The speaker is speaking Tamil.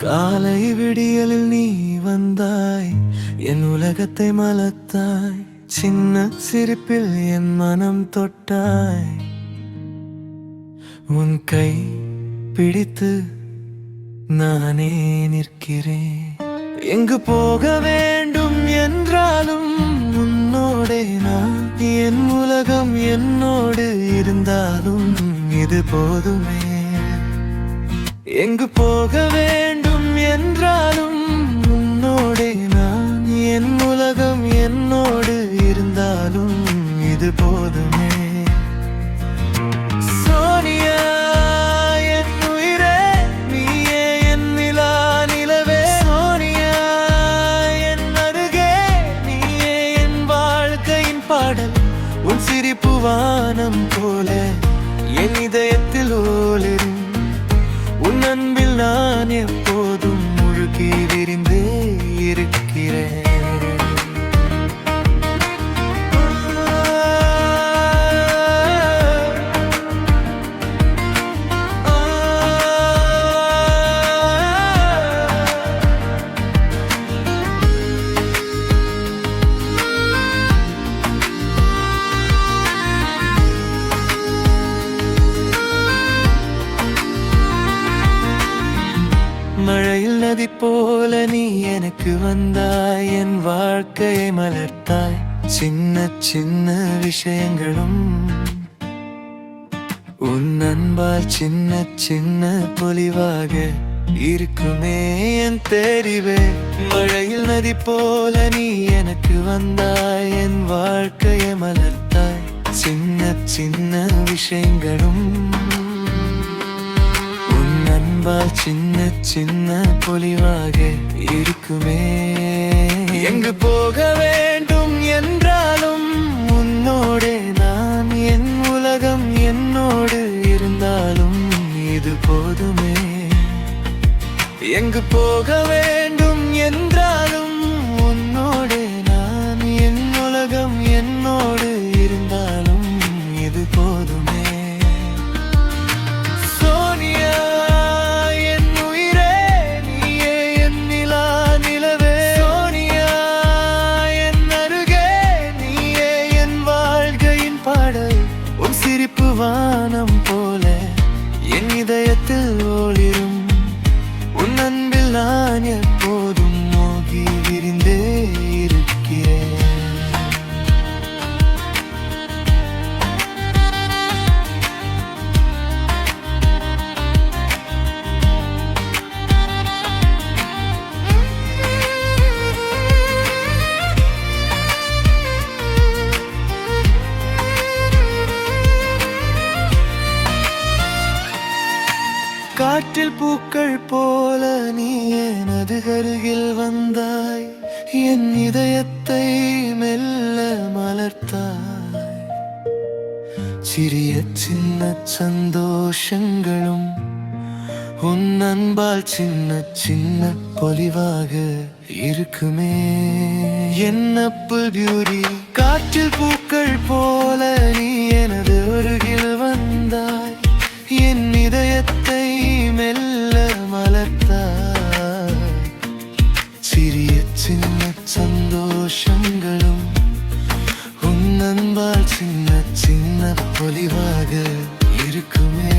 காலை விடியலில் நீ வந்தாய், என் உலகத்தை மலர்த்தாய். சின்ன சிரிப்பில் என் மனம் தொட்டாய். உன் கை பிடித்து நானே நிற்கிறேன். எங்கு போக வேண்டும் என்றாலும் உன்னோடே நான். என் உலகம் என்னோடு இருந்தாலும் இது போதுமே. எங்கு போக வேண்டும் என்றாலும் உன்னோடே நான். என் உலகம் என்னோடு இருந்தாலும் இது போதுமே. சோனியா என் உயிரே, நீயே என் நிலா நிலவே. சோனியா என் அருகே, நீயே என் வாழ்க்கையின் பாடல். உன் சிரிப்பு வானம் போல என் இதயத்தில் ஓலிரும். உன் அன்பில் நான் எப்போதும் முழுகி விரிந்தே இருக்கிறேன். மழையில் நதி போல நீ எனக்கு வந்தாய். என் வாழ்க்கையை மலர்த்தாய். சின்ன சின்ன விஷயங்களும் உன் அன்பால் சின்ன சின்ன பொலிவாக இருக்குமே என் தெரிவே. மழையில் நதி போல நீ எனக்கு வந்தாய். என் வாழ்க்கையை மலர்த்தாய். சின்ன சின்ன விஷயங்களும் சின்ன சின்ன பொலிவாக இருக்குமே. எங்கு போக வேண்டும் என்றாலும் உன்னோடே நான். என் உலகம் என்னோடு இருந்தாலும் இது போதுமே. எங்கு போக வேண்டும் என்றாலும் உன்னோடே நான். என் உலகம் என்னோடு இருந்தாலும் இது போதுமே. சிரிப்பு வானம் போல என் இதயத்தில் ஒளிரும். உன் அன்பில் நான் எப்போதும் மோகி விரிந்தே இருக்கிறேன். காற்றில் பூக்கள் போல நீ எனது அருகில் வந்தாய். என் இதயத்தை மெல்ல மலர்த்தாய். சிறிய சின்ன சந்தோஷங்களும் உன் அன்பால் சின்ன சின்ன பொலிவாக இருக்குமே என் அப்பிள் பியூட்டி. காற்றில் பூக்கள் போல நீ எனது அருகில் வந்தாய். என் இதயத்தை மெல்ல மலர்த்தாய். சிறிய சின்ன சந்தோஷங்களும் உன் அன்பால் சின்ன சின்ன பொலிவாக இருக்குமே.